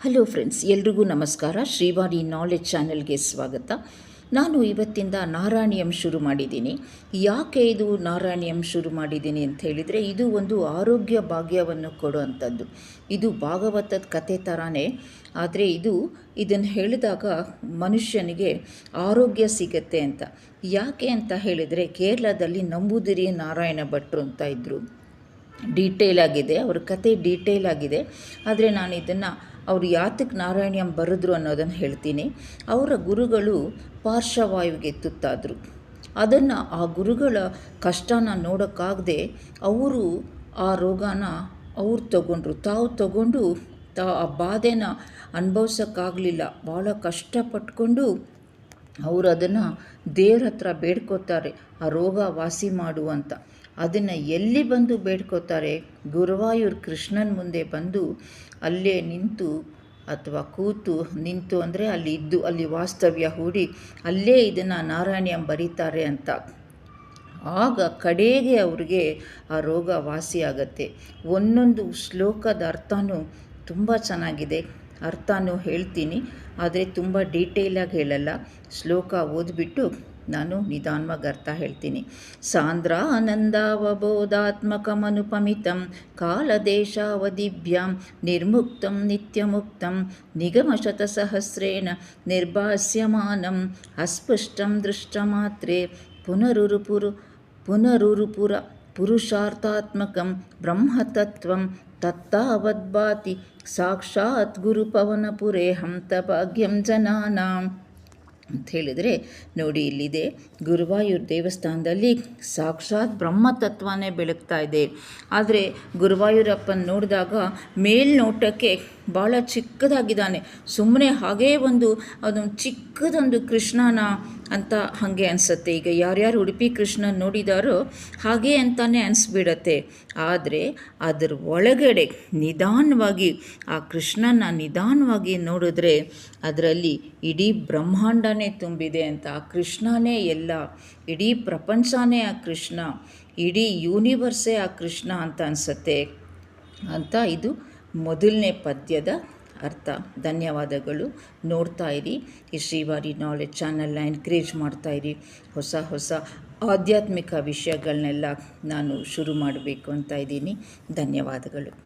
Hello friends, ಎಲ್ರಿಗೂ ನಮಸ್ಕಾರ. Shrivani knowledge ಚಾನೆಲ್ಗೆ ಸ್ವಾಗತ. ನಾನು ಇವತ್ತಿಂದ ನಾರಾಯಣಿಯಂ ಶುರು ಮಾಡಿದ್ದೀನಿ. ಯಾಕೆ ಇದು ನಾರಾಯಣಿಯಂ ಶುರು ಮಾಡಿದ್ದೀನಿ ಅಂತ ಹೇಳಿದರೆ, ಇದು ಒಂದು ಆರೋಗ್ಯ ಭಾಗ್ಯವನ್ನು ಕೊಡುವಂಥದ್ದು. ಇದು ಭಾಗವತದ ಕಥೆ ಥರನೇ, ಆದರೆ ಇದನ್ನು ಹೇಳಿದಾಗ ಮನುಷ್ಯನಿಗೆ ಆರೋಗ್ಯ ಸಿಗತ್ತೆ ಅಂತ. ಯಾಕೆ ಅಂತ ಹೇಳಿದರೆ, ಕೇರಳದಲ್ಲಿ ನಂಬೂದಿರಿ ನಾರಾಯಣ ಭಟ್ರು ಅಂತ ಇದ್ದರು. ಡೀಟೇಲ್ ಆಗಿದೆ, ಅವ್ರ ಕತೆ ಡೀಟೇಲ್ ಆಗಿದೆ. ಆದರೆ ನಾನು ಇದನ್ನು ಅವರು ಯಾತಕ್ಕೆ ನಾರಾಯಣಿಯಂ ಬರೆದ್ರು ಅನ್ನೋದನ್ನು ಹೇಳ್ತೀನಿ. ಅವರ ಗುರುಗಳು ಪಾರ್ಶ್ವವಾಯುವಿಗೆ ತುತ್ತಾದರು. ಅದನ್ನು ಆ ಗುರುಗಳ ಕಷ್ಟನ ನೋಡೋಕ್ಕಾಗದೆ ಅವರು ಆ ರೋಗನ ತಾವು ತಗೊಂಡು ಆ ಬಾಧೆನ ಅನುಭವಿಸೋಕ್ಕಾಗಲಿಲ್ಲ. ಭಾಳ ಕಷ್ಟಪಟ್ಕೊಂಡು ಅವರು ಅದನ್ನು ದೇವ್ರ ಹತ್ರ ಬೇಡ್ಕೋತಾರೆ, ಆ ರೋಗ ವಾಸಿ ಮಾಡುವಂತ. ಅದನ್ನು ಎಲ್ಲಿ ಬಂದು ಬೇಡ್ಕೋತಾರೆ? ಗುರುವಾಯೂರ್ ಕೃಷ್ಣನ ಮುಂದೆ ಬಂದು ಅಲ್ಲೇ ನಿಂತು ಅಥವಾ ನಿಂತು ಅಂದರೆ ಅಲ್ಲಿ ವಾಸ್ತವ್ಯ ಹೂಡಿ ಅಲ್ಲೇ ಇದನ್ನು ನಾರಾಯಣಿಯಂ ಬರೀತಾರೆ ಅಂತ. ಆಗ ಕಡೆಗೆ ಅವ್ರಿಗೆ ಆ ರೋಗ ವಾಸಿಯಾಗತ್ತೆ. ಒಂದೊಂದು ಶ್ಲೋಕದ ಅರ್ಥನೂ ತುಂಬ ಚೆನ್ನಾಗಿದೆ. ಅರ್ಥನೂ ಹೇಳ್ತೀನಿ, ಆದರೆ ತುಂಬ ಡೀಟೇಲಾಗಿ ಹೇಳಲ್ಲ. ಶ್ಲೋಕ ಓದ್ಬಿಟ್ಟು ನಾನು ನಿಧಾನವಾಗಿ ಅರ್ಥ ಹೇಳ್ತೀನಿ. ಸಾಂದ್ರಾನಂದಾವಬೋಧಾತ್ಮಕಮನುಪಮಿತಂ ಕಾಲದೇಶಾವಧಿಭ್ಯಾಂ ನಿರ್ಮುಕ್ತಂ ನಿತ್ಯಮುಕ್ತಂ ನಿಗಮಶತಸಹಸ್ರೇಣ ನಿರ್ಭಾಸ್ಯಮಾನಂ ಅಸ್ಪಷ್ಟಂ ದೃಷ್ಟಮಾತ್ರೇ ಪುನರುರುಪುರ ಪುರುಷಾರ್ಥಾತ್ಮಕಂ ಬ್ರಹ್ಮತತ್ವಂ ತತ್ತಾವದ್ಭಾತಿ ಸಾಕ್ಷಾತ್ ಗುರುಪವನಪುರೇ ಹಂತಭಾಗ್ಯಂ ಜನಾನಾಂ ಅಂತ ಹೇಳಿದರೆ, ನೋಡಿ ಇಲ್ಲಿದೆ, ಗುರುವಾಯೂರ್ ದೇವಸ್ಥಾನದಲ್ಲಿ ಸಾಕ್ಷಾತ್ ಬ್ರಹ್ಮತತ್ವನೇ ಬೆಳಗ್ತಾ ಇದೆ. ಆದರೆ ಗುರುವಾಯೂರಪ್ಪನ ನೋಡಿದಾಗ ಮೇಲ್ನೋಟಕ್ಕೆ ಭಾಳ ಚಿಕ್ಕದಾಗಿದ್ದಾನೆ. ಸುಮ್ಮನೆ ಹಾಗೇ ಅದೊಂದು ಚಿಕ್ಕದೊಂದು ಕೃಷ್ಣನ ಅಂತ ಹಾಗೆ ಅನಿಸುತ್ತೆ. ಈಗ ಯಾರ್ಯಾರು ಉಡುಪಿ ಕೃಷ್ಣನ ನೋಡಿದಾರೋ ಹಾಗೆ ಅಂತಲೇ ಅನಿಸ್ಬಿಡತ್ತೆ. ಆದರೆ ಅದರ ಒಳಗಡೆ ನಿಧಾನವಾಗಿ ಆ ಕೃಷ್ಣನ ನಿಧಾನವಾಗಿ ನೋಡಿದ್ರೆ ಅದರಲ್ಲಿ ಇಡೀ ಬ್ರಹ್ಮಾಂಡನೇ ತುಂಬಿದೆ ಅಂತ. ಆ ಕೃಷ್ಣನೇ ಎಲ್ಲ, ಇಡೀ ಪ್ರಪಂಚನೇ ಆ ಕೃಷ್ಣ, ಇಡೀ ಯೂನಿವರ್ಸೇ ಆ ಕೃಷ್ಣ ಅಂತ ಅನಿಸುತ್ತೆ ಅಂತ. ಇದು ಮೊದಲನೇ ಪದ್ಯದ ಅರ್ಥ. ಧನ್ಯವಾದಗಳು. ನೋಡ್ತಾ ಇರಿ ಈ ಶ್ರೀವಾಣಿ ನಾಲೆಡ್ಜ್ ಚಾನಲ್ನ ಎನ್ಕರೇಜ್ ಮಾಡ್ತಾಯಿರಿ. ಹೊಸ ಆಧ್ಯಾತ್ಮಿಕ ವಿಷಯಗಳನ್ನೆಲ್ಲ ನಾನು ಶುರು ಮಾಡಬೇಕು ಅಂತ ಇದ್ದೀನಿ. ಧನ್ಯವಾದಗಳು.